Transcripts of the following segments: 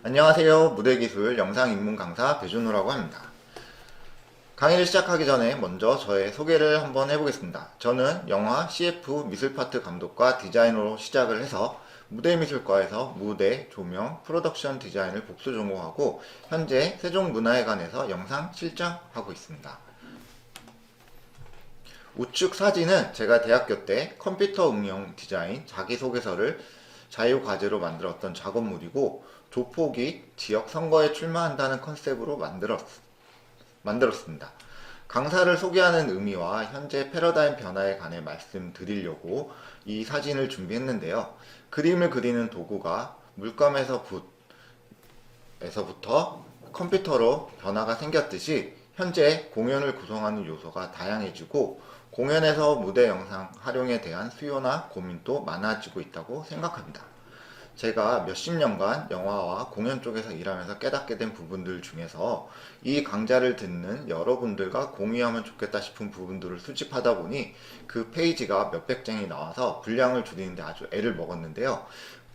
안녕하세요. 무대기술 영상입문 강사 배준호라고 합니다. 강의를 시작하기 전에 먼저 저의 소개를 한번 해보겠습니다. 저는 영화 CF 미술파트 감독과 디자이너로 시작을 해서 무대미술과에서 무대, 조명, 프로덕션 디자인을 복수 전공하고 현재 세종문화회관에서 영상 실장하고 있습니다. 우측 사진은 제가 대학교 때 컴퓨터 응용 디자인 자기소개서를 자유과제로 만들었던 작업물이고, 조폭이 지역 선거에 출마한다는 컨셉으로 만들었습니다. 강사를 소개하는 의미와 현재 패러다임 변화에 관해 말씀드리려고 이 사진을 준비했는데요. 그림을 그리는 도구가 물감에서 붓에서부터 컴퓨터로 변화가 생겼듯이 현재 공연을 구성하는 요소가 다양해지고, 공연에서 무대 영상 활용에 대한 수요나 고민도 많아지고 있다고 생각합니다. 제가 몇십 년간 영화와 공연 쪽에서 일하면서 깨닫게 된 부분들 중에서 이 강좌를 듣는 여러분들과 공유하면 좋겠다 싶은 부분들을 수집하다 보니 그 페이지가 몇백 장이 나와서 분량을 줄이는데 아주 애를 먹었는데요.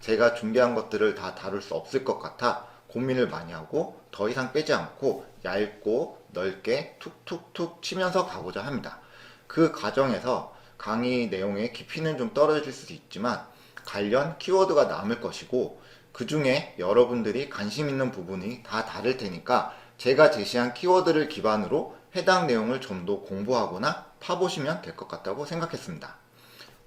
제가 준비한 것들을 다 다룰 수 없을 것 같아 고민을 많이 하고 더 이상 빼지 않고 얇고 넓게 툭툭툭 치면서 가고자 합니다. 그 과정에서 강의 내용의 깊이는 좀 떨어질 수도 있지만 관련 키워드가 남을 것이고, 그 중에 여러분들이 관심 있는 부분이 다 다를 테니까 제가 제시한 키워드를 기반으로 해당 내용을 좀 더 공부하거나 파보시면 될 것 같다고 생각했습니다.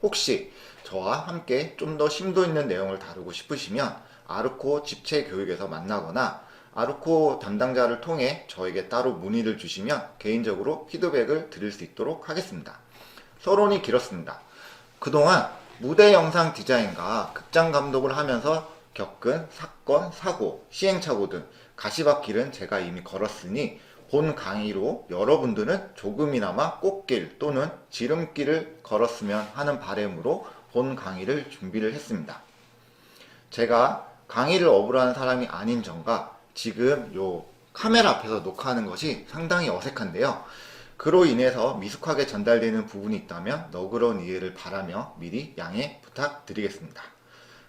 혹시 저와 함께 좀 더 심도 있는 내용을 다루고 싶으시면 아르코 집체 교육에서 만나거나 아르코 담당자를 통해 저에게 따로 문의를 주시면 개인적으로 피드백을 드릴 수 있도록 하겠습니다. 서론이 길었습니다. 그동안 무대 영상 디자인과 극장 감독을 하면서 겪은 사건, 사고, 시행착오 등 가시밭길은 제가 이미 걸었으니 본 강의로 여러분들은 조금이나마 꽃길 또는 지름길을 걸었으면 하는 바람으로 본 강의를 준비를 했습니다. 제가 강의를 어부라는 사람이 아닌 점과 지금 요 카메라 앞에서 녹화하는 것이 상당히 어색한데요. 그로 인해서 미숙하게 전달되는 부분이 있다면 너그러운 이해를 바라며 미리 양해 부탁드리겠습니다.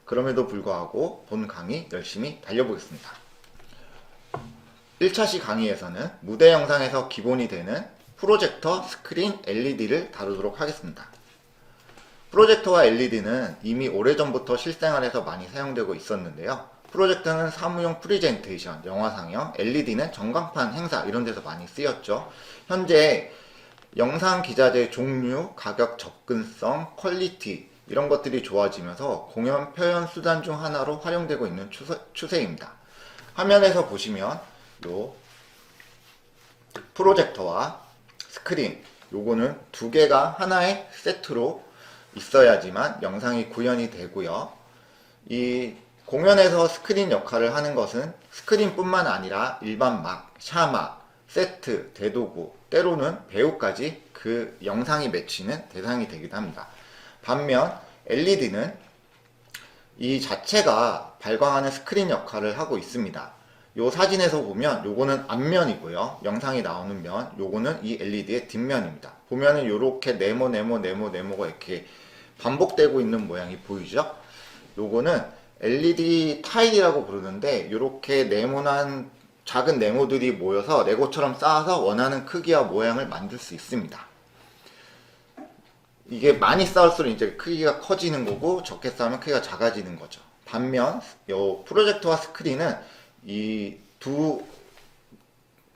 그럼에도 불구하고 본 강의 열심히 달려보겠습니다. 1차시 강의에서는 무대 영상에서 기본이 되는 프로젝터, 스크린, LED를 다루도록 하겠습니다. 프로젝터와 LED는 이미 오래전부터 실생활에서 많이 사용되고 있었는데요. 프로젝터는 사무용 프리젠테이션, 영화상영, LED는 전광판 행사 이런 데서 많이 쓰였죠. 현재 영상 기자재 종류, 가격 접근성, 퀄리티 이런 것들이 좋아지면서 공연 표현 수단 중 하나로 활용되고 있는 추세입니다. 화면에서 보시면 요 프로젝터와 스크린, 요거는 두 개가 하나의 세트로 있어야지만 영상이 구현이 되고요. 이 공연에서 스크린 역할을 하는 것은 스크린뿐만 아니라 일반 막, 샤막, 세트, 대도구, 때로는 배우까지 그 영상이 맺히는 대상이 되기도 합니다. 반면 LED는 이 자체가 발광하는 스크린 역할을 하고 있습니다. 요 사진에서 보면 요거는 앞면이고요. 영상이 나오는 면, 요거는 이 LED의 뒷면입니다. 보면은 요렇게 네모가 이렇게 반복되고 있는 모양이 보이죠? 요거는 LED 타일이라고 부르는데, 이렇게 네모난 작은 네모들이 모여서 레고처럼 쌓아서 원하는 크기와 모양을 만들 수 있습니다. 이게 많이 쌓을수록 이제 크기가 커지는 거고, 적게 쌓으면 크기가 작아지는 거죠. 반면 이 프로젝터와 스크린은 이 두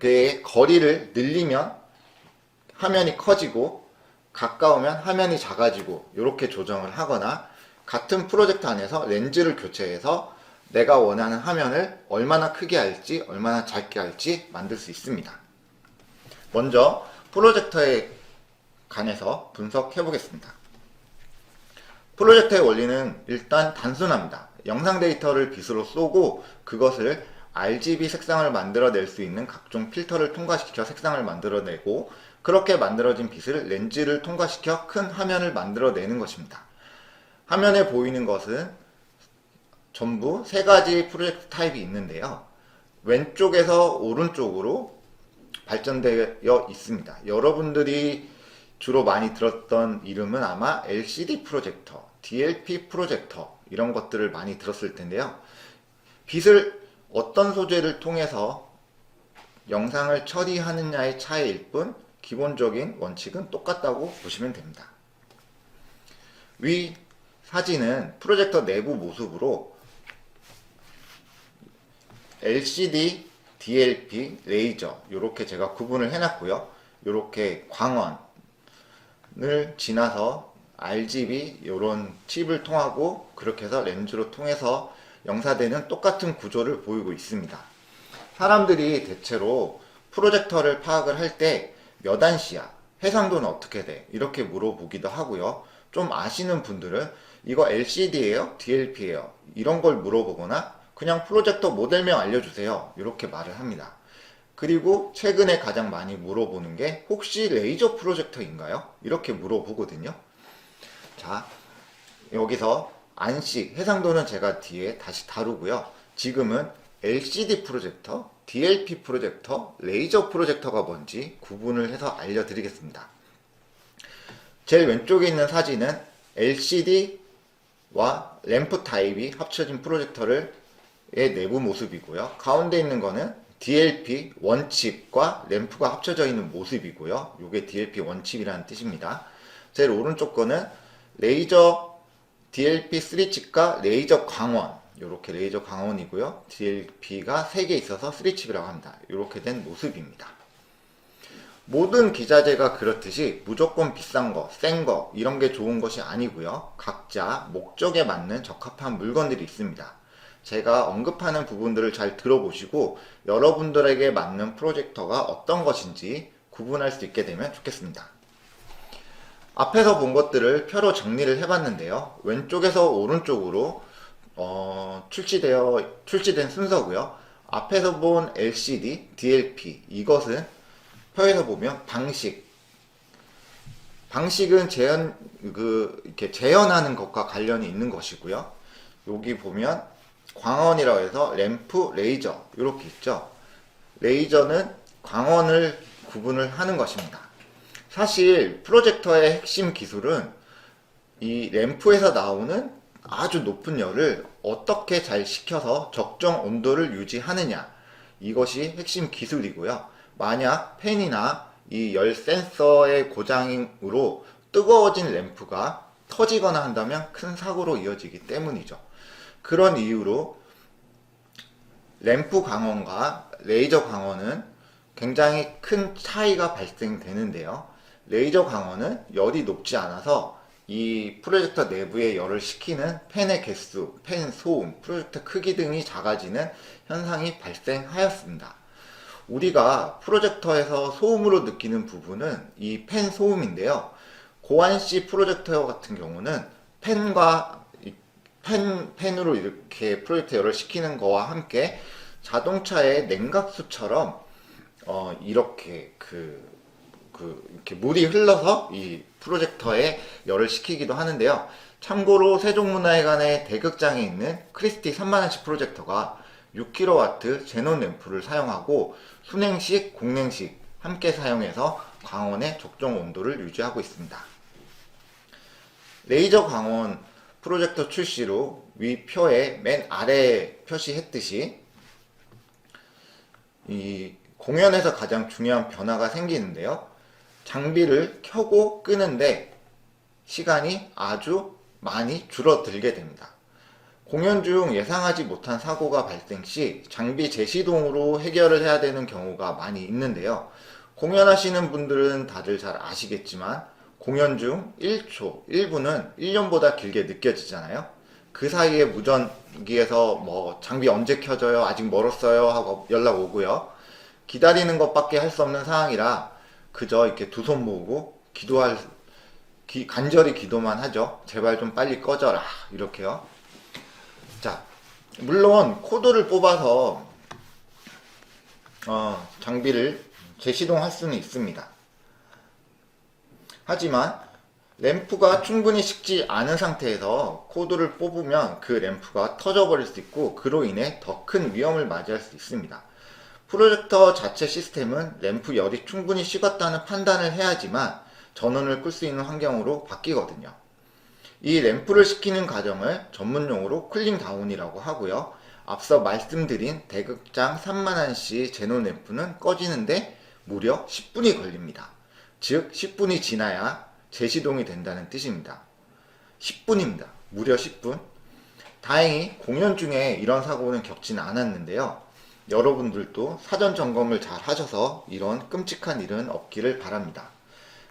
개의 거리를 늘리면 화면이 커지고, 가까우면 화면이 작아지고, 이렇게 조정을 하거나, 같은 프로젝터 안에서 렌즈를 교체해서 내가 원하는 화면을 얼마나 크게 할지 얼마나 작게 할지 만들 수 있습니다. 먼저 프로젝터에 관해서 분석해 보겠습니다. 프로젝터의 원리는 일단 단순합니다. 영상 데이터를 빛으로 쏘고 그것을 RGB 색상을 만들어낼 수 있는 각종 필터를 통과시켜 색상을 만들어내고, 그렇게 만들어진 빛을 렌즈를 통과시켜 큰 화면을 만들어내는 것입니다. 화면에 보이는 것은 전부 세 가지 프로젝트 타입이 있는데요. 왼쪽에서 오른쪽으로 발전되어 있습니다. 여러분들이 주로 많이 들었던 이름은 아마 LCD 프로젝터, DLP 프로젝터 이런 것들을 많이 들었을 텐데요. 빛을 어떤 소재를 통해서 영상을 처리하느냐의 차이일 뿐 기본적인 원칙은 똑같다고 보시면 됩니다. 위 사진은 프로젝터 내부 모습으로 LCD, DLP, 레이저 이렇게 제가 구분을 해놨고요. 이렇게 광원을 지나서 RGB 이런 칩을 통하고 그렇게 해서 렌즈로 통해서 영사되는 똑같은 구조를 보이고 있습니다. 사람들이 대체로 프로젝터를 파악을 할 때 몇 안시야? 해상도는 어떻게 돼? 이렇게 물어보기도 하고요. 좀 아시는 분들은 이거 LCD예요? DLP예요? 이런 걸 물어보거나 그냥 프로젝터 모델명 알려주세요. 이렇게 말을 합니다. 그리고 최근에 가장 많이 물어보는 게 혹시 레이저 프로젝터인가요? 이렇게 물어보거든요. 자, 여기서 안시, 해상도는 제가 뒤에 다시 다루고요. 지금은 LCD 프로젝터, DLP 프로젝터, 레이저 프로젝터가 뭔지 구분을 해서 알려드리겠습니다. 제일 왼쪽에 있는 사진은 LCD와 램프 타입이 합쳐진 프로젝터의 내부 모습이고요. 가운데 있는 거는 DLP 원칩과 램프가 합쳐져 있는 모습이고요. 이게 DLP 원칩이라는 뜻입니다. 제일 오른쪽 거는 레이저 DLP 3칩과 레이저 광원, 이렇게 레이저 광원이고요. DLP가 3개 있어서 3칩이라고 합니다. 이렇게 된 모습입니다. 모든 기자재가 그렇듯이 무조건 비싼 거, 센 거 이런 게 좋은 것이 아니고요. 각자 목적에 맞는 적합한 물건들이 있습니다. 제가 언급하는 부분들을 잘 들어보시고 여러분들에게 맞는 프로젝터가 어떤 것인지 구분할 수 있게 되면 좋겠습니다. 앞에서 본 것들을 표로 정리를 해봤는데요. 왼쪽에서 오른쪽으로 출시된 순서고요. 앞에서 본 LCD, DLP 이것은 표에서 보면 방식은 이렇게 재현하는 것과 관련이 있는 것이고요. 여기 보면 광원이라고 해서 램프, 레이저 이렇게 있죠. 레이저는 광원을 구분을 하는 것입니다. 사실 프로젝터의 핵심 기술은 이 램프에서 나오는 아주 높은 열을 어떻게 잘 식혀서 적정 온도를 유지하느냐 이것이 핵심 기술이고요. 만약 팬이나 이 열 센서의 고장으로 뜨거워진 램프가 터지거나 한다면 큰 사고로 이어지기 때문이죠. 그런 이유로 램프 광원과 레이저 광원은 굉장히 큰 차이가 발생되는데요. 레이저 광원은 열이 높지 않아서 이 프로젝터 내부에 열을 식히는 팬의 개수, 팬 소음, 프로젝터 크기 등이 작아지는 현상이 발생하였습니다. 우리가 프로젝터에서 소음으로 느끼는 부분은 이 팬 소음인데요. 고안시 프로젝터 같은 경우는 팬으로 이렇게 프로젝터 열을 식히는 거와 함께 자동차의 냉각수처럼 이렇게 이렇게 물이 흘러서 이 프로젝터에 열을 식히기도 하는데요. 참고로 세종문화회관의 대극장에 있는 크리스티 30,000원치 프로젝터가 6kW 제논 램프를 사용하고 순행식, 공냉식 함께 사용해서 광원의 적정 온도를 유지하고 있습니다. 레이저 광원 프로젝터 출시로 위 표의 맨 아래에 표시했듯이 이 공연에서 가장 중요한 변화가 생기는데요. 장비를 켜고 끄는데 시간이 아주 많이 줄어들게 됩니다. 공연 중 예상하지 못한 사고가 발생 시 장비 재시동으로 해결을 해야 되는 경우가 많이 있는데요. 공연하시는 분들은 다들 잘 아시겠지만 공연 중 1초, 1분은 1년보다 길게 느껴지잖아요. 그 사이에 무전기에서 장비 언제 켜져요? 아직 멀었어요? 하고 연락 오고요. 기다리는 것밖에 할 수 없는 상황이라 그저 이렇게 두 손 모으고 간절히 기도만 하죠. 제발 좀 빨리 꺼져라. 이렇게요. 자, 물론 코드를 뽑아서 장비를 재시동할 수는 있습니다. 하지만 램프가 충분히 식지 않은 상태에서 코드를 뽑으면 그 램프가 터져버릴 수 있고 그로 인해 더 큰 위험을 맞이할 수 있습니다. 프로젝터 자체 시스템은 램프 열이 충분히 식었다는 판단을 해야지만 전원을 끌 수 있는 환경으로 바뀌거든요. 이 램프를 식히는 과정을 전문용어로 쿨링 다운이라고 하고요. 앞서 말씀드린 대극장 3만원씨 제논 램프는 꺼지는데 무려 10분이 걸립니다. 즉 10분이 지나야 재시동이 된다는 뜻입니다. 10분입니다. 무려 10분. 다행히 공연 중에 이런 사고는 겪지는 않았는데요. 여러분들도 사전 점검을 잘 하셔서 이런 끔찍한 일은 없기를 바랍니다.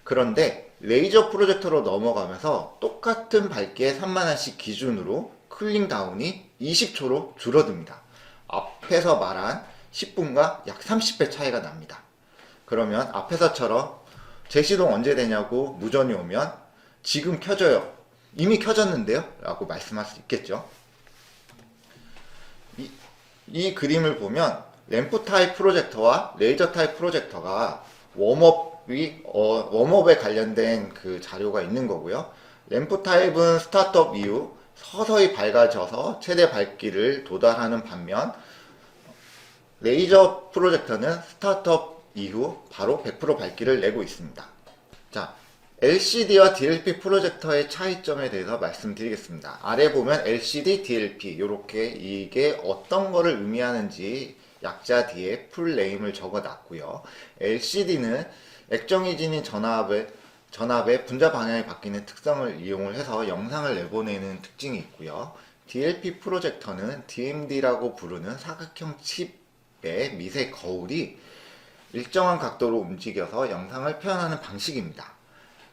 그런데 레이저 프로젝터로 넘어가면서 똑같은 밝기의 3만원씩 기준으로 쿨링 다운이 20초로 줄어듭니다. 앞에서 말한 10분과 약 30배 차이가 납니다. 그러면 앞에서처럼 재시동 언제 되냐고 무전이 오면 지금 켜져요. 이미 켜졌는데요? 라고 말씀할 수 있겠죠. 이 그림을 보면 램프 타입 프로젝터와 레이저 타입 프로젝터가 웜업에 관련된 그 자료가 있는 거고요. 램프 타입은 스타트업 이후 서서히 밝아져서 최대 밝기를 도달하는 반면 레이저 프로젝터는 스타트업 이후 바로 100% 밝기를 내고 있습니다. 자, LCD와 DLP 프로젝터의 차이점에 대해서 말씀드리겠습니다. 아래 보면 LCD, DLP 이렇게 이게 어떤 거를 의미하는지 약자 뒤에 풀 네임을 적어 놨고요. LCD는 액정이 지닌 전압의 분자 방향이 바뀌는 특성을 이용을 해서 영상을 내보내는 특징이 있고요. DLP 프로젝터는 DMD라고 부르는 사각형 칩의 미세 거울이 일정한 각도로 움직여서 영상을 표현하는 방식입니다.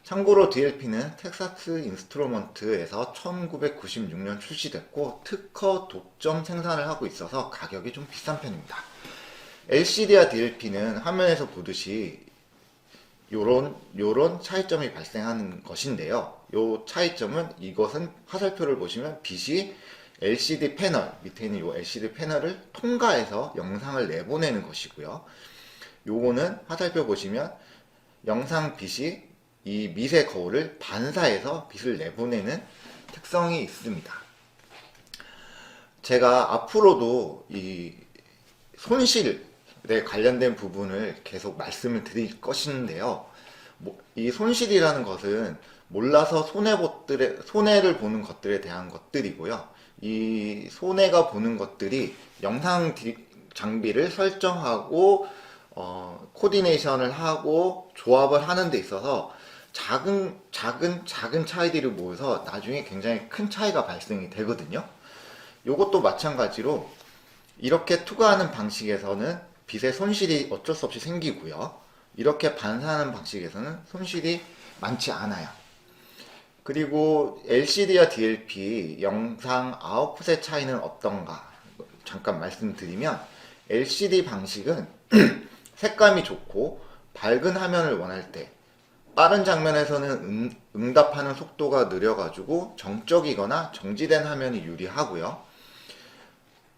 참고로 DLP는 텍사스 인스트루먼트에서 1996년 출시됐고 특허 독점 생산을 하고 있어서 가격이 좀 비싼 편입니다. LCD와 DLP는 화면에서 보듯이 요런 차이점이 발생하는 것인데요. 요 차이점은 이것은 화살표를 보시면 빛이 LCD 패널, 밑에 있는 요 LCD 패널을 통과해서 영상을 내보내는 것이고요. 요거는 화살표 보시면 영상 빛이 이 미세 거울을 반사해서 빛을 내보내는 특성이 있습니다. 제가 앞으로도 이 손실에 관련된 부분을 계속 말씀을 드릴 것인데요. 이 손실이라는 것은 몰라서 손해를 보는 것들에 대한 것들이고요. 이 손해가 보는 것들이 영상 장비를 설정하고 코디네이션을 하고 조합을 하는 데 있어서 작은 차이들이 모여서 나중에 굉장히 큰 차이가 발생이 되거든요. 이것도 마찬가지로 이렇게 투과하는 방식에서는 빛의 손실이 어쩔 수 없이 생기고요. 이렇게 반사하는 방식에서는 손실이 많지 않아요. 그리고 LCD와 DLP 영상 아웃풋의 차이는 어떤가 잠깐 말씀드리면 LCD 방식은 색감이 좋고 밝은 화면을 원할 때 빠른 장면에서는 응답하는 속도가 느려가지고 정적이거나 정지된 화면이 유리하고요.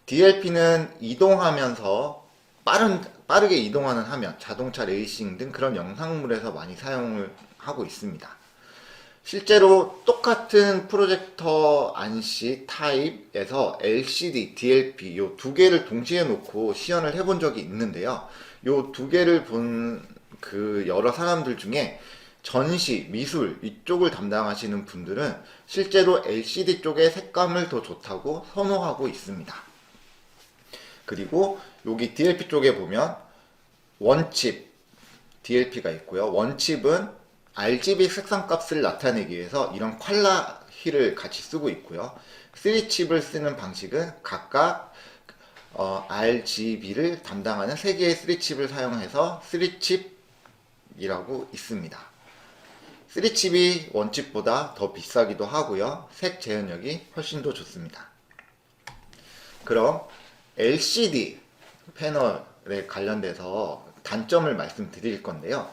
DLP는 이동하면서 빠르게 이동하는 화면, 자동차 레이싱 등 그런 영상물에서 많이 사용을 하고 있습니다. 실제로 똑같은 프로젝터 안시 타입에서 LCD, DLP 이 두 개를 동시에 놓고 시연을 해본 적이 있는데요. 이 두 개를 본 그 여러 사람들 중에 전시, 미술 이쪽을 담당하시는 분들은 실제로 LCD 쪽의 색감을 더 좋다고 선호하고 있습니다. 그리고 여기 DLP 쪽에 보면 원칩 DLP가 있고요. 원칩은 RGB 색상값을 나타내기 위해서 이런 퀄라 휠을 같이 쓰고 있고요. 3칩을 쓰는 방식은 각각 RGB를 담당하는 3개의 3칩을 사용해서 3칩이라고 있습니다. 3칩이 원칩보다 더 비싸기도 하고요. 색 재현력이 훨씬 더 좋습니다. 그럼 LCD 패널에 관련돼서 단점을 말씀드릴 건데요.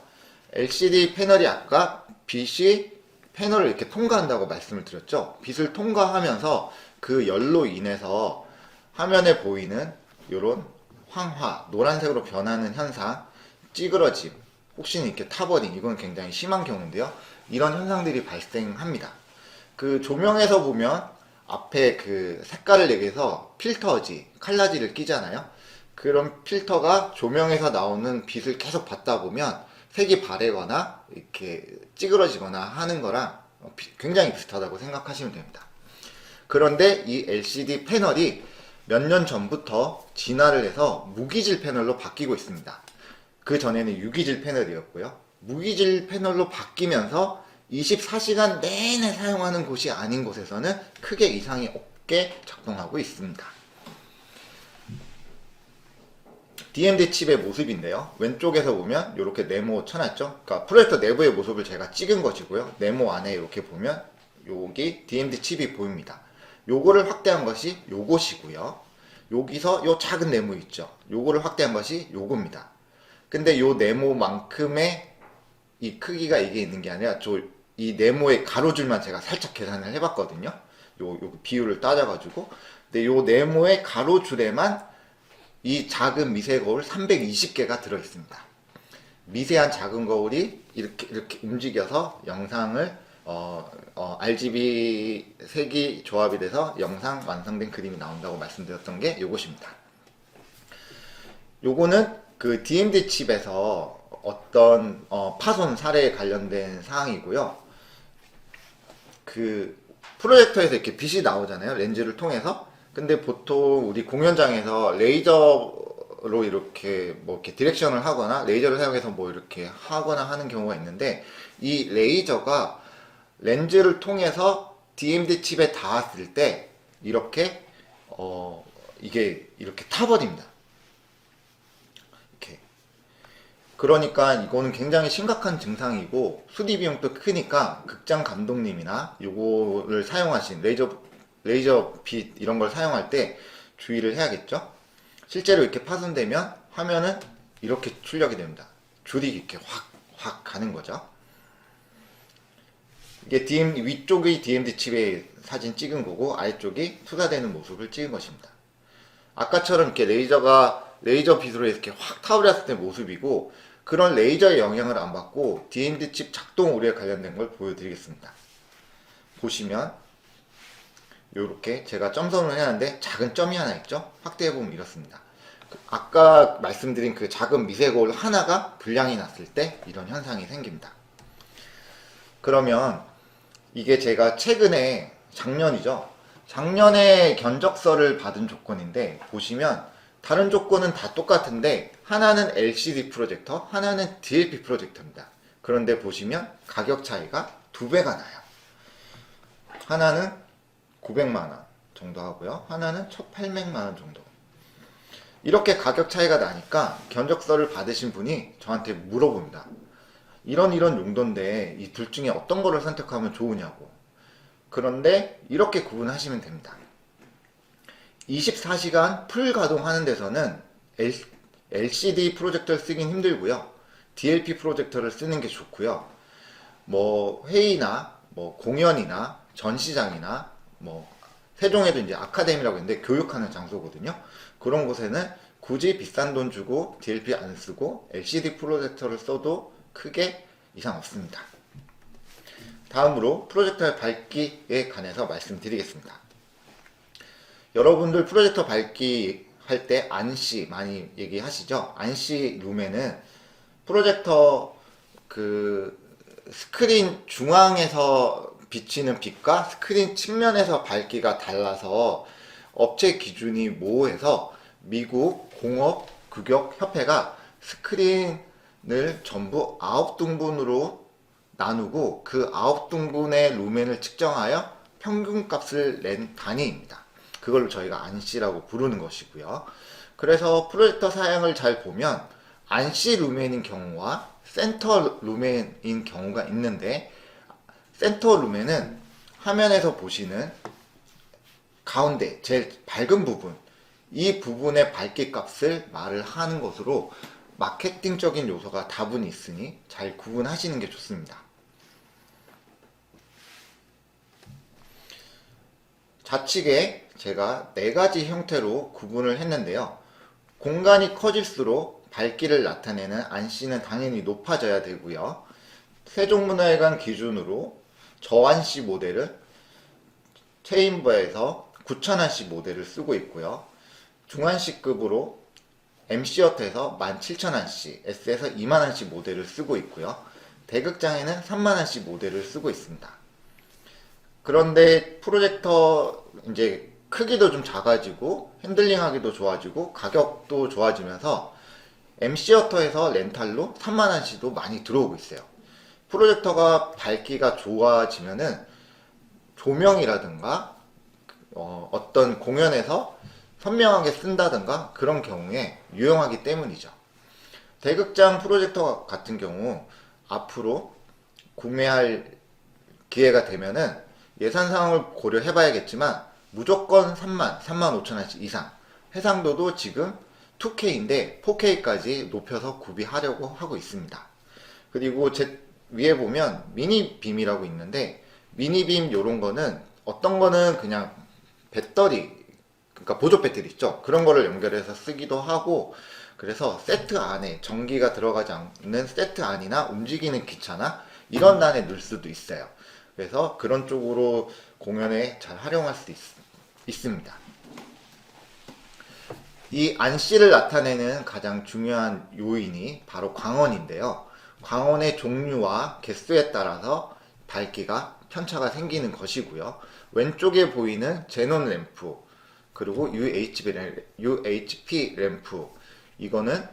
LCD 패널이 아까 빛이 패널을 이렇게 통과한다고 말씀을 드렸죠. 빛을 통과하면서 그 열로 인해서 화면에 보이는 이런 황화, 노란색으로 변하는 현상, 찌그러짐, 혹시는 이렇게 타버림, 이건 굉장히 심한 경우인데요. 이런 현상들이 발생합니다. 그 조명에서 보면 앞에 그 색깔을 내기 위해서 필터지, 칼라지를 끼잖아요. 그런 필터가 조명에서 나오는 빛을 계속 받다 보면 색이 바래거나 이렇게 찌그러지거나 하는 거랑 굉장히 비슷하다고 생각하시면 됩니다. 그런데 이 LCD 패널이 몇 년 전부터 진화를 해서 무기질 패널로 바뀌고 있습니다. 그 전에는 유기질 패널이었고요. 무기질 패널로 바뀌면서 24시간 내내 사용하는 곳이 아닌 곳에서는 크게 이상이 없게 작동하고 있습니다. DMD 칩의 모습인데요. 왼쪽에서 보면 이렇게 네모 쳐놨죠. 그러니까 프로젝터 내부의 모습을 제가 찍은 것이고요. 네모 안에 이렇게 보면 여기 DMD 칩이 보입니다. 요거를 확대한 것이 요것이고요. 여기서 요 작은 네모 있죠. 요거를 확대한 것이 요겁니다. 근데 요 네모만큼의 이 크기가 이게 있는 게 아니라 이 네모의 가로줄만 제가 살짝 계산을 해봤거든요. 요 비율을 따져가지고. 근데 요 네모의 가로줄에만 이 작은 미세 거울 320개가 들어있습니다. 미세한 작은 거울이 이렇게 움직여서 영상을 RGB 색이 조합이 돼서 영상 완성된 그림이 나온다고 말씀드렸던 게 요것입니다. 요거는 그 DMD 칩에서 어떤 파손 사례에 관련된 사항이고요. 그 프로젝터에서 이렇게 빛이 나오잖아요. 렌즈를 통해서. 근데 보통 우리 공연장에서 레이저로 이렇게 디렉션을 하거나 레이저를 사용해서 이렇게 하거나 하는 경우가 있는데, 이 레이저가 렌즈를 통해서 DMD 칩에 닿았을 때 이렇게 이게 이렇게 타버립니다. 이렇게. 그러니까 이거는 굉장히 심각한 증상이고 수리 비용도 크니까 극장 감독님이나 요거를 사용하신 레이저 빛 이런 걸 사용할 때 주의를 해야겠죠. 실제로 이렇게 파손되면 화면은 이렇게 출력이 됩니다. 줄이 이렇게 확 가는 거죠. 이게 위쪽이 DMD 칩의 사진 찍은 거고 아래쪽이 투사되는 모습을 찍은 것입니다. 아까처럼 이렇게 레이저 빛으로 이렇게 확 타버렸을 때 모습이고, 그런 레이저의 영향을 안 받고 DMD 칩 작동 오류에 관련된 걸 보여드리겠습니다. 보시면 요렇게 제가 점선을 해놨는데 작은 점이 하나 있죠. 확대해보면 이렇습니다. 아까 말씀드린 그 작은 미세 거울 하나가 불량이 났을 때 이런 현상이 생깁니다. 그러면 이게 제가 최근에 작년에 견적서를 받은 조건인데, 보시면 다른 조건은 다 똑같은데 하나는 LCD 프로젝터, 하나는 DLP 프로젝터입니다. 그런데 보시면 가격 차이가 2배가 나요. 하나는 900만원 정도 하고요. 하나는 1800만원 정도. 이렇게 가격 차이가 나니까 견적서를 받으신 분이 저한테 물어봅니다. 이런 용도인데 이 둘 중에 어떤 거를 선택하면 좋으냐고. 그런데 이렇게 구분하시면 됩니다. 24시간 풀 가동하는 데서는 LCD 프로젝터를 쓰긴 힘들고요. DLP 프로젝터를 쓰는 게 좋고요. 회의나 공연이나 전시장이나 세종에도 이제 아카데미라고 있는데 교육하는 장소거든요. 그런 곳에는 굳이 비싼 돈 주고 DLP 안 쓰고 LCD 프로젝터를 써도 크게 이상 없습니다. 다음으로 프로젝터의 밝기에 관해서 말씀드리겠습니다. 여러분들 프로젝터 밝기 할 때 안시 많이 얘기하시죠? 안시 룸에는 프로젝터 그 스크린 중앙에서 비치는 빛과 스크린 측면에서 밝기가 달라서 업체 기준이 모호해서 미국 공업규격협회가 스크린을 전부 9등분으로 나누고 그 9등분의 루멘을 측정하여 평균값을 낸 단위입니다. 그걸 저희가 안시라고 부르는 것이고요. 그래서 프로젝터 사양을 잘 보면 안시 루멘인 경우와 센터 루멘인 경우가 있는데, 센터 루멘은 화면에서 보시는 가운데 제일 밝은 부분, 이 부분의 밝기 값을 말을 하는 것으로 마케팅적인 요소가 다분히 있으니 잘 구분하시는 게 좋습니다. 좌측에 제가 4가지 형태로 구분을 했는데요. 공간이 커질수록 밝기를 나타내는 안시는 당연히 높아져야 되고요. 세종문화회관 기준으로 저안시 모델을 체인버에서 9000안시 모델을 쓰고 있고요. 중안시급으로 MC어터에서 17,000원씩, S에서 20,000원씩 모델을 쓰고 있고요. 대극장에는 30,000원씩 모델을 쓰고 있습니다. 그런데 프로젝터 이제 크기도 좀 작아지고 핸들링하기도 좋아지고 가격도 좋아지면서 MC어터에서 렌탈로 30,000원씩도 많이 들어오고 있어요. 프로젝터가 밝기가 좋아지면은 조명이라든가 어떤 공연에서 선명하게 쓴다든가 그런 경우에 유용하기 때문이죠. 대극장 프로젝터 같은 경우 앞으로 구매할 기회가 되면은 예산 상황을 고려해 봐야겠지만 무조건 35,000원씩 이상, 해상도도 지금 2K인데 4K까지 높여서 구비하려고 하고 있습니다. 그리고 제 위에 보면 미니빔이라고 있는데, 미니빔 요런 거는 어떤 거는 그냥 배터리, 그러니까 보조 배터리 있죠, 그런 거를 연결해서 쓰기도 하고, 그래서 세트 안에 전기가 들어가지 않는 세트 안이나 움직이는 기차나 이런 단에 넣을 수도 있어요. 그래서 그런 쪽으로 공연에 잘 활용할 수 있습니다. 이 안씨를 나타내는 가장 중요한 요인이 바로 광원인데요. 광원의 종류와 개수에 따라서 밝기가 편차가 생기는 것이고요. 왼쪽에 보이는 제논 램프, 그리고 UHP 램프, 이거는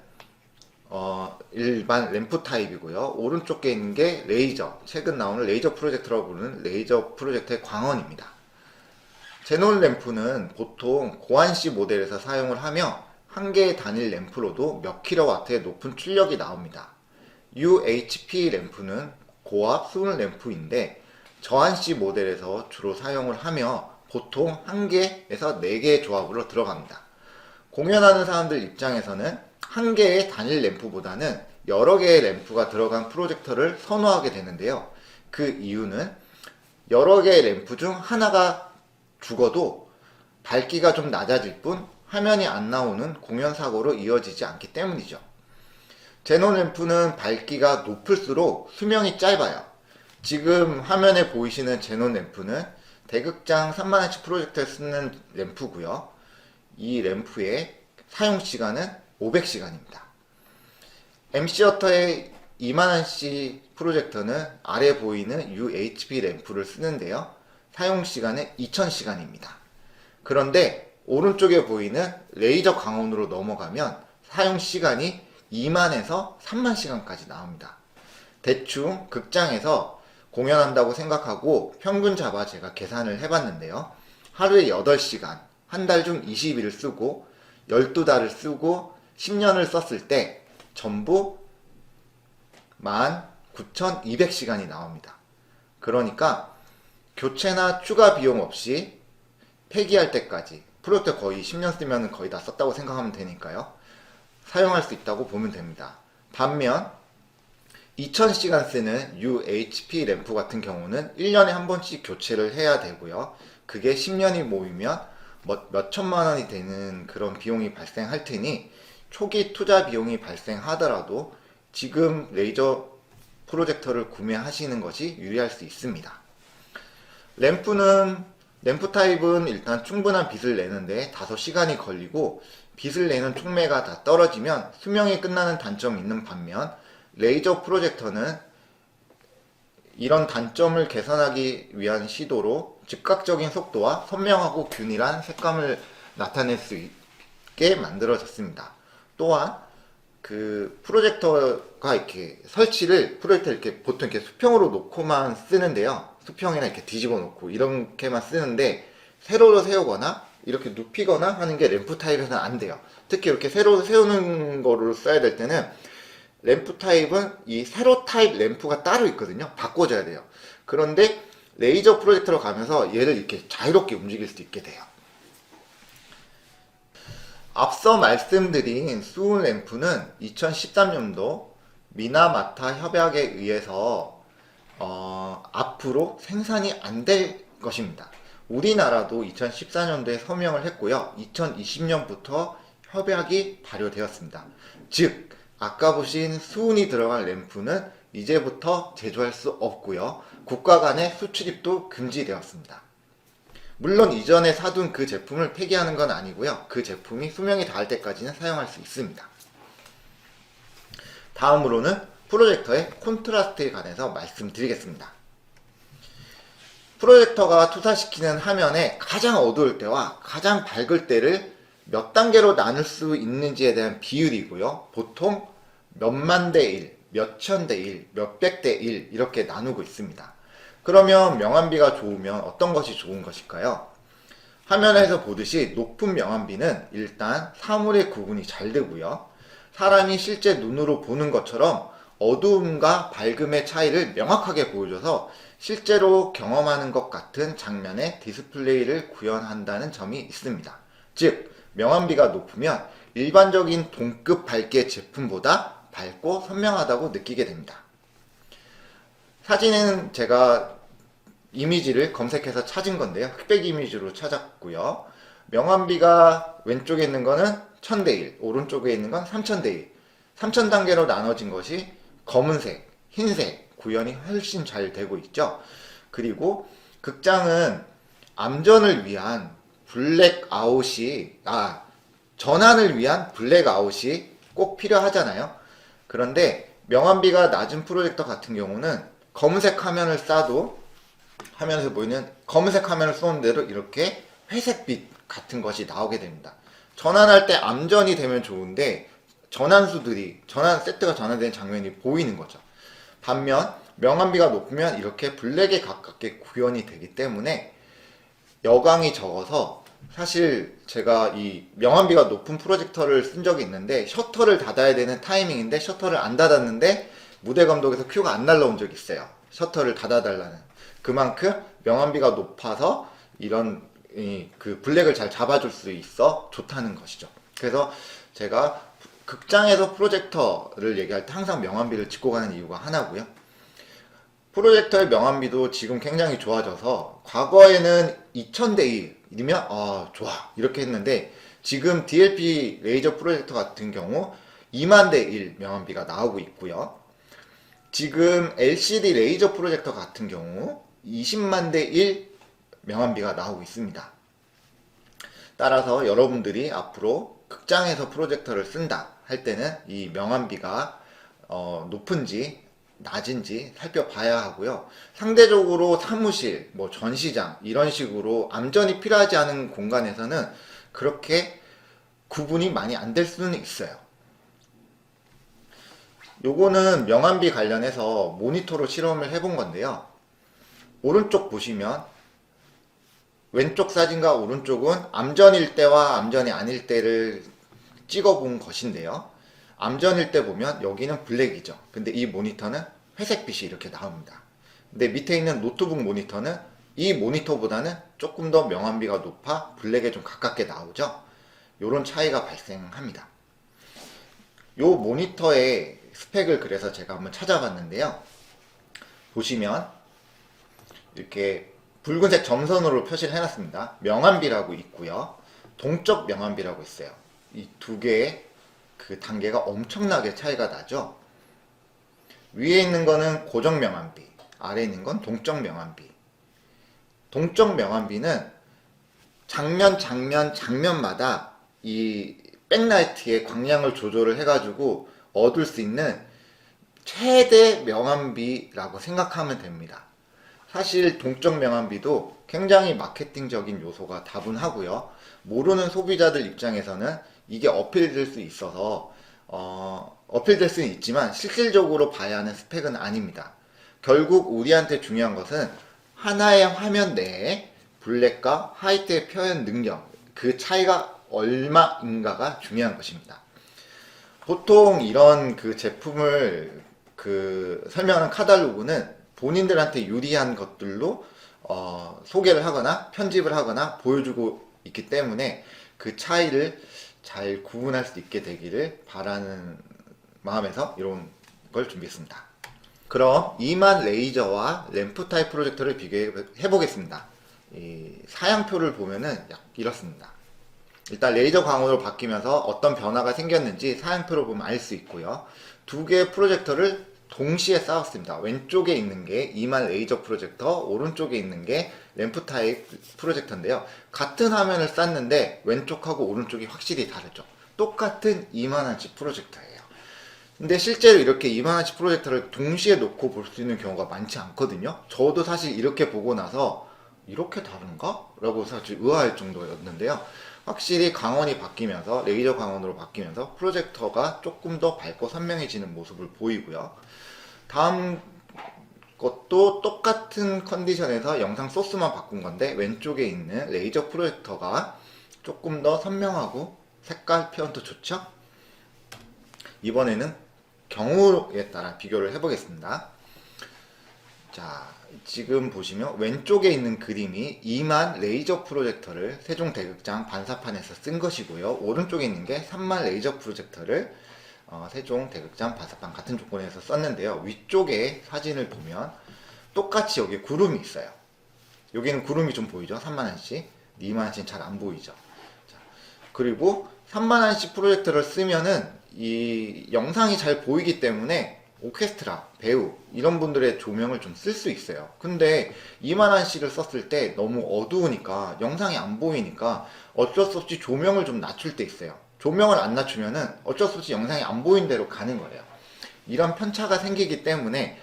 일반 램프 타입이고요. 오른쪽에 있는 게 레이저, 최근 나오는 레이저 프로젝터라고 부르는 레이저 프로젝터의 광원입니다. 제논 램프는 보통 고안시 모델에서 사용을 하며 한 개의 단일 램프로도 몇 킬로와트의 높은 출력이 나옵니다. UHP 램프는 고압 수은 램프인데 저안시 모델에서 주로 사용을 하며 보통 한 개에서 4개의 조합으로 들어갑니다. 공연하는 사람들 입장에서는 한 개의 단일 램프보다는 여러 개의 램프가 들어간 프로젝터를 선호하게 되는데요. 그 이유는 여러 개의 램프 중 하나가 죽어도 밝기가 좀 낮아질 뿐 화면이 안 나오는 공연 사고로 이어지지 않기 때문이죠. 제논 램프는 밝기가 높을수록 수명이 짧아요. 지금 화면에 보이시는 제논 램프는 대극장 30,000원치 프로젝터에 쓰는 램프고요. 이 램프의 사용 시간은 500시간입니다. MC어터의 20,000원치 프로젝터는 아래 보이는 UHP 램프를 쓰는데요. 사용 시간은 2000시간입니다. 그런데 오른쪽에 보이는 레이저 광원으로 넘어가면 사용 시간이 20,000에서 30,000시간까지 나옵니다. 대충 극장에서 공연한다고 생각하고 평균 잡아 제가 계산을 해봤는데요. 하루에 8시간, 한 달 중 20일을 쓰고 12달을 쓰고 10년을 썼을 때 전부 19,200시간이 나옵니다. 그러니까 교체나 추가 비용 없이 폐기할 때까지, 프로젝터 거의 10년 쓰면 거의 다 썼다고 생각하면 되니까요, 사용할 수 있다고 보면 됩니다. 반면 2000시간 쓰는 UHP 램프 같은 경우는 1년에 한 번씩 교체를 해야 되고요. 그게 10년이 모이면 몇 천만 원이 되는 그런 비용이 발생할 테니 초기 투자 비용이 발생하더라도 지금 레이저 프로젝터를 구매하시는 것이 유리할 수 있습니다. 램프 타입은 일단 충분한 빛을 내는데 다소 시간이 걸리고, 빛을 내는 촉매가 다 떨어지면 수명이 끝나는 단점이 있는 반면, 레이저 프로젝터는 이런 단점을 개선하기 위한 시도로 즉각적인 속도와 선명하고 균일한 색감을 나타낼 수 있게 만들어졌습니다. 또한 그 프로젝터가 이렇게 프로젝터 이렇게 보통 이렇게 수평으로 놓고만 쓰는데요. 수평이나 이렇게 뒤집어 놓고 이렇게만 쓰는데, 세로로 세우거나 이렇게 눕히거나 하는 게 램프 타입에서는 안 돼요. 특히 이렇게 세로로 세우는 거를 써야 될 때는 램프 타입은 이 세로 타입 램프가 따로 있거든요. 바꿔줘야 돼요. 그런데 레이저 프로젝터로 가면서 얘를 이렇게 자유롭게 움직일 수 있게 돼요. 앞서 말씀드린 수은 램프는 2013년도 미나마타 협약에 의해서 앞으로 생산이 안 될 것입니다. 우리나라도 2014년도에 서명을 했고요. 2020년부터 협약이 발효되었습니다. 즉, 아까 보신 수은이 들어간 램프는 이제부터 제조할 수 없고요. 국가 간의 수출입도 금지되었습니다. 물론 이전에 사둔 그 제품을 폐기하는 건 아니고요. 그 제품이 수명이 닿을 때까지는 사용할 수 있습니다. 다음으로는 프로젝터의 콘트라스트에 관해서 말씀드리겠습니다. 프로젝터가 투사시키는 화면에 가장 어두울 때와 가장 밝을 때를 몇 단계로 나눌 수 있는지에 대한 비율이고요. 보통 몇만 대 1, 몇천 대 1, 몇백 대 1 이렇게 나누고 있습니다. 그러면 명암비가 좋으면 어떤 것이 좋은 것일까요? 화면에서 보듯이 높은 명암비는 일단 사물의 구분이 잘 되고요. 사람이 실제 눈으로 보는 것처럼 어두움과 밝음의 차이를 명확하게 보여줘서 실제로 경험하는 것 같은 장면의 디스플레이를 구현한다는 점이 있습니다. 즉, 명암비가 높으면 일반적인 동급 밝기의 제품보다 밝고 선명하다고 느끼게 됩니다. 사진은 제가 이미지를 검색해서 찾은 건데요. 흑백 이미지로 찾았고요. 명암비가 왼쪽에 있는 거는 1000대 1, 오른쪽에 있는 건 3000대 1. 3000단계로 나눠진 것이 검은색, 흰색 구현이 훨씬 잘 되고 있죠. 그리고 극장은 암전을 위한 전환을 위한 블랙아웃이 꼭 필요하잖아요. 그런데 명암비가 낮은 프로젝터 같은 경우는 검은색 화면을 쏴도 화면에서 보이는 검은색 화면을 쏘는 대로 이렇게 회색빛 같은 것이 나오게 됩니다. 전환할 때 암전이 되면 좋은데 전환 세트가 전환되는 장면이 보이는 거죠. 반면 명암비가 높으면 이렇게 블랙에 가깝게 구현이 되기 때문에 여광이 적어서, 사실 제가 이 명암비가 높은 프로젝터를 쓴 적이 있는데 셔터를 닫아야 되는 타이밍인데 셔터를 안 닫았는데 무대 감독에서 큐가 안 날라온 적이 있어요. 셔터를 닫아달라는. 그만큼 명암비가 높아서 이런 그 블랙을 잘 잡아줄 수 있어 좋다는 것이죠. 그래서 제가 극장에서 프로젝터를 얘기할 때 항상 명암비를 짚고 가는 이유가 하나고요. 프로젝터의 명암비도 지금 굉장히 좋아져서 과거에는 2000대 1이면 좋아 이렇게 했는데 지금 DLP 레이저 프로젝터 같은 경우 2만 대 1 명암비가 나오고 있고요. 지금 LCD 레이저 프로젝터 같은 경우 20만 대 1 명암비가 나오고 있습니다. 따라서 여러분들이 앞으로 극장에서 프로젝터를 쓴다 할 때는 이 명암비가 높은지 낮은지 살펴봐야 하고요. 상대적으로 사무실, 전시장 이런 식으로 암전이 필요하지 않은 공간에서는 그렇게 구분이 많이 안 될 수는 있어요. 요거는 명암비 관련해서 모니터로 실험을 해본 건데요. 오른쪽 보시면 왼쪽 사진과 오른쪽은 암전일 때와 암전이 아닐 때를 찍어본 것인데요. 암전일 때 보면 여기는 블랙이죠. 근데 이 모니터는 회색빛이 이렇게 나옵니다. 근데 밑에 있는 노트북 모니터는 이 모니터보다는 조금 더 명암비가 높아 블랙에 좀 가깝게 나오죠. 이런 차이가 발생합니다. 이 모니터의 스펙을 그래서 제가 한번 찾아봤는데요. 보시면 이렇게 붉은색 점선으로 표시를 해놨습니다. 명암비라고 있고요. 동적 명암비라고 있어요. 이 두 개의 그 단계가 엄청나게 차이가 나죠. 위에 있는 거는 고정 명암비, 아래에 있는 건 동적 명암비. 동적 명암비는 장면마다 이 백라이트의 광량을 조절을 해가지고 얻을 수 있는 최대 명암비라고 생각하면 됩니다. 사실 동적 명암비도 굉장히 마케팅적인 요소가 다분하고요. 모르는 소비자들 입장에서는 이게 어필될 수 있어서 어필될 수는 있지만 실질적으로 봐야 하는 스펙은 아닙니다. 결국 우리한테 중요한 것은 하나의 화면 내에 블랙과 화이트의 표현 능력, 그 차이가 얼마인가가 중요한 것입니다. 보통 이런 그 제품을 설명하는 카탈로그는 본인들한테 유리한 것들로 소개를 하거나 편집을 하거나 보여주고 있기 때문에 그 차이를 잘 구분할 수 있게 되기를 바라는 마음에서 이런 걸 준비했습니다. 그럼 이만 레이저와 램프 타입 프로젝터를 비교해 보겠습니다. 이 사양표를 보면은 약 이렇습니다. 일단 레이저 광으로 바뀌면서 어떤 변화가 생겼는지 사양표를 보면 알 수 있고요. 두 개의 프로젝터를 동시에 쌓았습니다. 왼쪽에 있는 게 이만 레이저 프로젝터, 오른쪽에 있는 게 램프 타입 프로젝터인데요. 같은 화면을 쌌는데 왼쪽하고 오른쪽이 확실히 다르죠. 똑같은 2만원치 프로젝터예요. 근데 실제로 이렇게 2만원치 프로젝터를 동시에 놓고 볼 수 있는 경우가 많지 않거든요. 저도 사실 이렇게 보고 나서 이렇게 다른가? 라고 사실 의아할 정도였는데요. 확실히 광원이 바뀌면서 레이저 광원으로 바뀌면서 프로젝터가 조금 더 밝고 선명해지는 모습을 보이고요. 다음 것도 똑같은 컨디션에서 영상 소스만 바꾼 건데 왼쪽에 있는 레이저 프로젝터가 조금 더 선명하고 색깔 표현도 좋죠? 이번에는 경우에 따라 비교를 해보겠습니다. 자, 지금 보시면 왼쪽에 있는 그림이 2만 레이저 프로젝터를 세종대극장 반사판에서 쓴 것이고요. 오른쪽에 있는 게 3만 레이저 프로젝터를 세종대극장 반사판 같은 조건에서 썼는데요. 위쪽에 사진을 보면 똑같이 여기 구름이 있어요. 여기는 구름이 좀 보이죠? 3만원씩. 2만원씩은 잘 안 보이죠. 자, 그리고 3만원씩 프로젝터를 쓰면은 이 영상이 잘 보이기 때문에 오케스트라, 배우 이런 분들의 조명을 좀 쓸 수 있어요. 근데 2만원씩을 썼을 때 너무 어두우니까 영상이 안 보이니까 어쩔 수 없이 조명을 좀 낮출 때 있어요. 조명을 안 낮추면은 어쩔 수 없이 영상이 안 보이는 대로 가는 거예요. 이런 편차가 생기기 때문에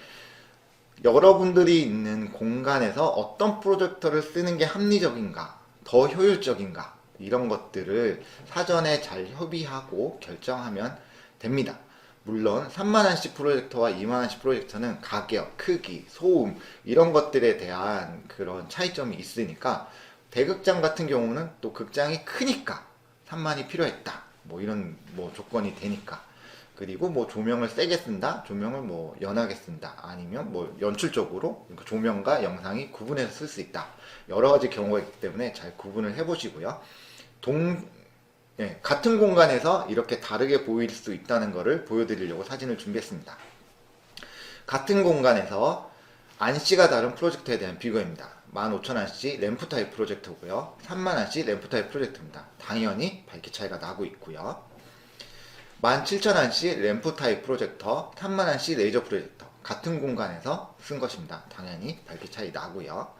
여러분들이 있는 공간에서 어떤 프로젝터를 쓰는 게 합리적인가, 더 효율적인가 이런 것들을 사전에 잘 협의하고 결정하면 됩니다. 물론 3만원씩 프로젝터와 2만원씩 프로젝터는 가격, 크기, 소음 이런 것들에 대한 그런 차이점이 있으니까 대극장 같은 경우는 또 극장이 크니까 3만이 필요했다 뭐 이런 뭐 조건이 되니까, 그리고 뭐 조명을 세게 쓴다, 조명을 뭐 연하게 쓴다, 아니면 뭐 연출적으로 조명과 영상이 구분해서 쓸 수 있다, 여러 가지 경우가 있기 때문에 잘 구분을 해보시고요. 같은 공간에서 이렇게 다르게 보일 수 있다는 것을 보여드리려고 사진을 준비했습니다. 같은 공간에서 안씨가 다른 프로젝터에 대한 비교입니다. 15,000안씨 램프 타입 프로젝터고요. 30,000안씨 램프 타입 프로젝터입니다. 당연히 밝기 차이가 나고 있고요. 17,000안씨 램프 타입 프로젝터, 30,000안씨 레이저 프로젝터 같은 공간에서 쓴 것입니다. 당연히 밝기 차이 나고요.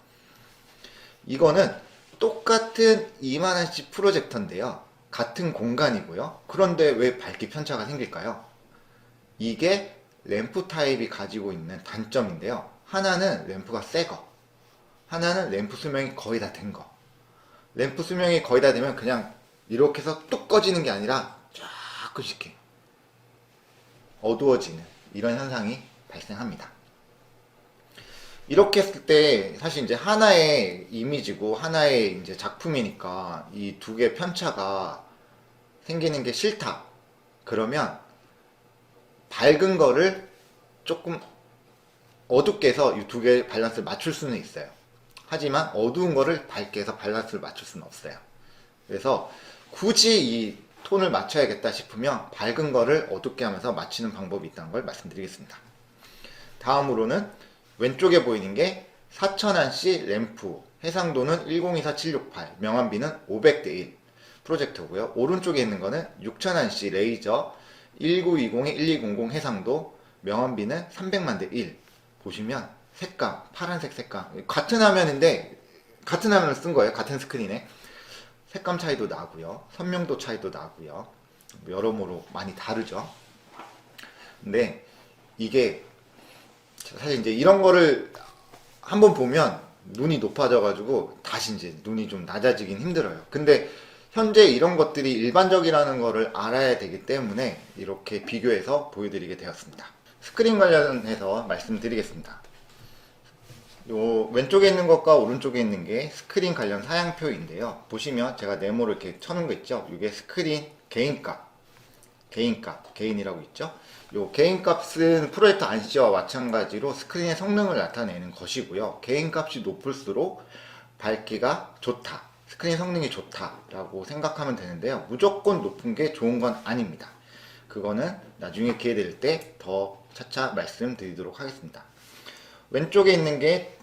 이거는 똑같은 2만원씩 프로젝터인데요. 같은 공간이고요. 그런데 왜 밝기 편차가 생길까요? 이게 램프 타입이 가지고 있는 단점인데요. 하나는 램프가 새거, 하나는 램프 수명이 거의 다 된 거. 램프 수명이 거의 다 되면 그냥 이렇게 해서 뚝 꺼지는 게 아니라 조금씩 어두워지는 이런 현상이 발생합니다. 이렇게 했을 때 사실 이제 하나의 이미지고 하나의 이제 작품이니까 이 두 개 편차가 생기는 게 싫다. 그러면 밝은 거를 조금 어둡게 해서 이 두 개의 밸런스를 맞출 수는 있어요. 하지만 어두운 거를 밝게 해서 밸런스를 맞출 수는 없어요. 그래서 굳이 이 톤을 맞춰야겠다 싶으면 밝은 거를 어둡게 하면서 맞추는 방법이 있다는 걸 말씀드리겠습니다. 다음으로는 왼쪽에 보이는 게 4000안씨 램프, 해상도는 1024-768, 명암비는 500대1 프로젝터고요. 오른쪽에 있는 거는 6000안씨 레이저 1920-1200 해상도, 명암비는 300만대1. 보시면 색감, 파란색 색감, 같은 화면인데 같은 화면을 쓴 거예요. 같은 스크린에 색감 차이도 나고요, 선명도 차이도 나고요, 여러모로 많이 다르죠. 근데 이게 사실 이제 이런 거를 한번 보면 눈이 높아져 가지고 다시 이제 눈이 좀 낮아지긴 힘들어요. 근데 현재 이런 것들이 일반적이라는 거를 알아야 되기 때문에 이렇게 비교해서 보여드리게 되었습니다. 스크린 관련해서 말씀드리겠습니다. 요 왼쪽에 있는 것과 오른쪽에 있는 게 스크린 관련 사양표인데요. 보시면 제가 네모로 이렇게 쳐놓은 거 있죠. 이게 스크린 개인값, 개인이라고 있죠. 요 개인값은 프로젝터 안씨와 마찬가지로 스크린의 성능을 나타내는 것이고요. 개인값이 높을수록 밝기가 좋다, 스크린 성능이 좋다라고 생각하면 되는데요. 무조건 높은 게 좋은 건 아닙니다. 그거는 나중에 기회 될 때 더 차차 말씀드리도록 하겠습니다. 왼쪽에 있는 게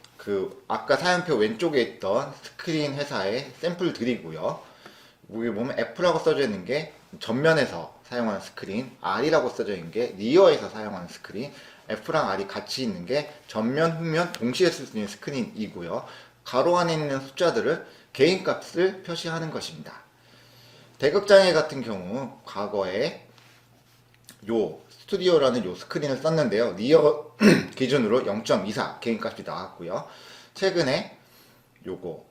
아까 사연표 왼쪽에 있던 스크린 회사의 샘플들이고요. 여기 보면 F라고 써져 있는 게 전면에서 사용하는 스크린, R이라고 써져 있는 게 리어에서 사용하는 스크린, F랑 R이 같이 있는 게 전면, 후면 동시에 쓸 수 있는 스크린이고요. 가로 안에 있는 숫자들을 개인값을 표시하는 것입니다. 대극장애 같은 경우 과거에 요 스튜디오라는 요 스크린을 썼는데요. 리어 기준으로 0.24 개인값이 나왔고요. 최근에 요거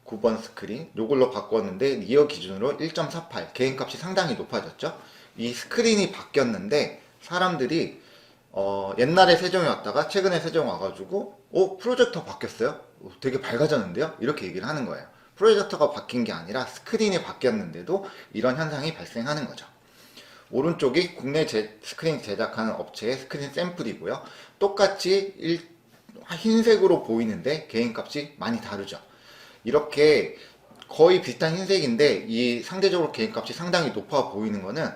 9번 스크린 요걸로 바꿨는데 리어 기준으로 1.48 개인값이 상당히 높아졌죠. 이 스크린이 바뀌었는데 사람들이 옛날에 세종이 왔다가 최근에 세종 와가지고 프로젝터 바뀌었어요? 되게 밝아졌는데요? 이렇게 얘기를 하는 거예요. 프로젝터가 바뀐 게 아니라 스크린이 바뀌었는데도 이런 현상이 발생하는 거죠. 오른쪽이 국내 스크린 제작하는 업체의 스크린 샘플이고요. 똑같이 흰색으로 보이는데 개인값이 많이 다르죠. 이렇게 거의 비슷한 흰색인데 이 상대적으로 개인값이 상당히 높아 보이는 거는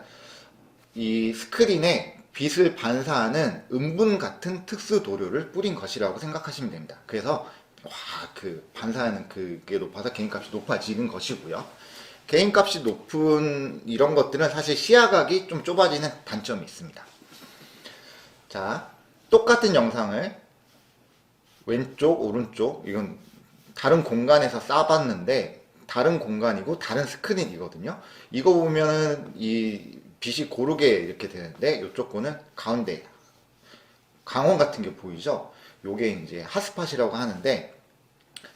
이 스크린에 빛을 반사하는 음분 같은 특수 도료를 뿌린 것이라고 생각하시면 됩니다. 그래서 반사하는 그게 높아서 개인값이 높아지는 것이고요. 개인값이 높은 이런 것들은 사실 시야각이 좀 좁아지는 단점이 있습니다. 자, 똑같은 영상을 왼쪽, 오른쪽 이건 다른 공간에서 쌓아봤는데 다른 공간이고 다른 스크린이거든요. 이거 보면은 이 빛이 고르게 이렇게 되는데 이쪽 거는 가운데 광원 같은 게 보이죠? 요게 이제 핫스팟이라고 하는데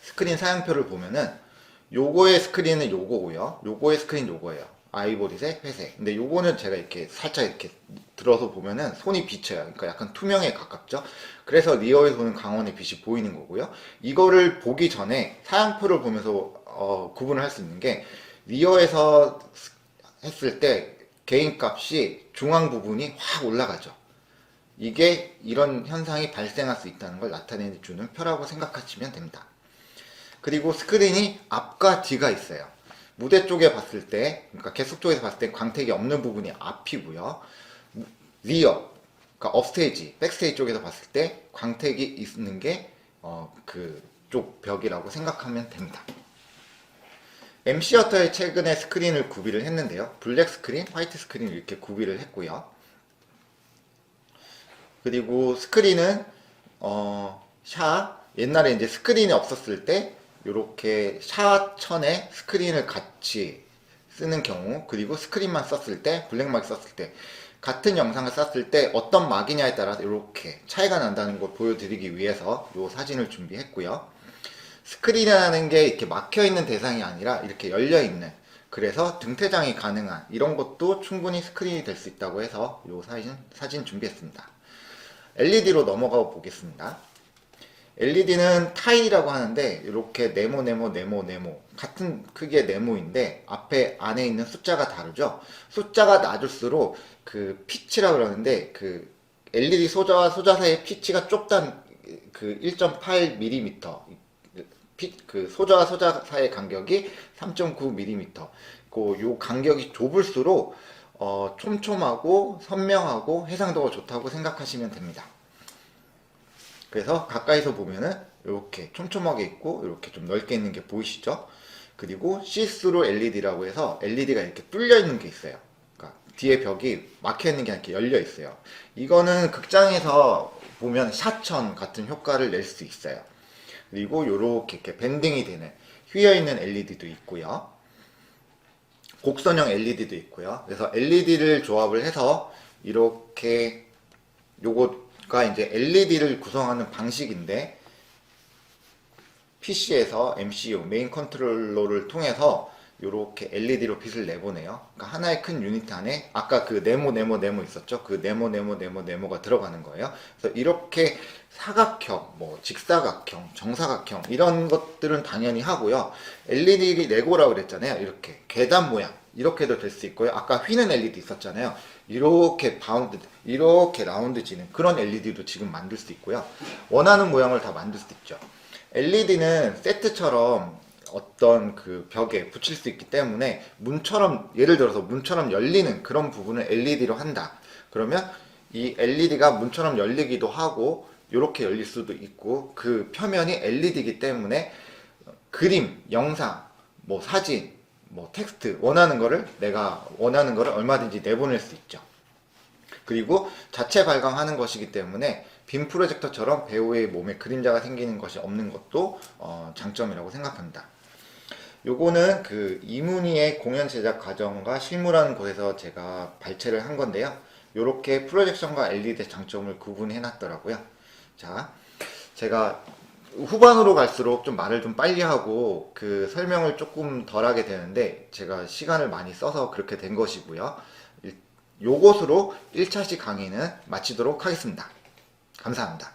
스크린 사양표를 보면은 요거의 스크린은 요거고요. 요거의 스크린 요거예요. 아이보리색, 회색. 근데 요거는 제가 이렇게 살짝 이렇게 들어서 보면은 손이 비쳐요. 그러니까 약간 투명에 가깝죠. 그래서 리어에서 보는 광원의 빛이 보이는 거고요. 이거를 보기 전에 사양표를 보면서 구분을 할 수 있는 게 리어에서 했을 때 개인값이 중앙 부분이 확 올라가죠. 이게 이런 현상이 발생할 수 있다는 걸 나타내 주는 표라고 생각하시면 됩니다. 그리고 스크린이 앞과 뒤가 있어요. 무대 쪽에 봤을 때, 그러니까 객석 쪽에서 봤을 때 광택이 없는 부분이 앞이고요. 리어, 그러니까 업스테이지, 백스테이지 쪽에서 봤을 때 광택이 있는 게 그쪽 벽이라고 생각하면 됩니다. MC어터에 최근에 스크린을 구비를 했는데요. 블랙 스크린, 화이트 스크린 이렇게 구비를 했고요. 그리고 스크린은 옛날에 이제 스크린이 없었을 때 이렇게 샤천에 스크린을 같이 쓰는 경우, 그리고 스크린만 썼을 때, 블랙막이 썼을 때, 같은 영상을 썼을 때 어떤 막이냐에 따라 이렇게 차이가 난다는 걸 보여드리기 위해서 이 사진을 준비했고요. 스크린이라는 게 이렇게 막혀있는 대상이 아니라 이렇게 열려있는, 그래서 등퇴장이 가능한 이런 것도 충분히 스크린이 될 수 있다고 해서 이 사진 준비했습니다. LED로 넘어가 보겠습니다. LED는 타일이라고 하는데 이렇게 네모 같은 크기의 네모인데 앞에 안에 있는 숫자가 다르죠. 숫자가 낮을수록 그 피치라고 그러는데 그 LED 소자와 소자 사이의 피치가 좁단 그 1.8mm 그 소자와 소자 사이의 간격이 3.9mm 요 간격이 좁을수록 촘촘하고 선명하고 해상도가 좋다고 생각하시면 됩니다. 그래서 가까이서 보면은 이렇게 촘촘하게 있고 이렇게 좀 넓게 있는 게 보이시죠? 그리고 시스루 LED라고 해서 LED가 이렇게 뚫려 있는 게 있어요. 그러니까 뒤에 벽이 막혀 있는 게 아니라 이렇게 열려 있어요. 이거는 극장에서 보면 샤천 같은 효과를 낼 수 있어요. 그리고 이렇게 밴딩이 되는 휘어 있는 LED도 있고요. 곡선형 LED도 있고요. 그래서 LED를 조합을 해서 이렇게 요거가 이제 LED를 구성하는 방식인데 PC에서 MCU 메인 컨트롤러를 통해서 이렇게 LED로 빛을 내보내요. 그러니까 하나의 큰 유닛 안에 아까 그 네모 있었죠? 그 네모가 들어가는 거예요. 그래서 이렇게 사각형, 뭐 직사각형, 정사각형 이런 것들은 당연히 하고요. LED 레고라고 그랬잖아요. 이렇게 계단 모양 이렇게도 될 수 있고요. 아까 휘는 LED 있었잖아요. 이렇게 이렇게 라운드지는 그런 LED도 지금 만들 수 있고요. 원하는 모양을 다 만들 수 있죠. LED는 세트처럼 어떤 그 벽에 붙일 수 있기 때문에 문처럼, 예를 들어서 문처럼 열리는 그런 부분을 LED로 한다. 그러면 이 LED가 문처럼 열리기도 하고 이렇게 열릴 수도 있고 그 표면이 LED이기 때문에 그림, 영상, 뭐 사진, 뭐 텍스트 내가 원하는 거를 얼마든지 내보낼 수 있죠. 그리고 자체 발광하는 것이기 때문에 빔 프로젝터처럼 배우의 몸에 그림자가 생기는 것이 없는 것도 장점이라고 생각합니다. 요거는 그 이문희의 공연 제작 과정과 실무라는 곳에서 제가 발췌를 한 건데요. 요렇게 프로젝션과 LED의 장점을 구분해 놨더라고요. 자, 제가 후반으로 갈수록 좀 말을 좀 빨리 하고 그 설명을 조금 덜 하게 되는데 제가 시간을 많이 써서 그렇게 된 것이고요. 요것으로 1차식 강의는 마치도록 하겠습니다. 감사합니다.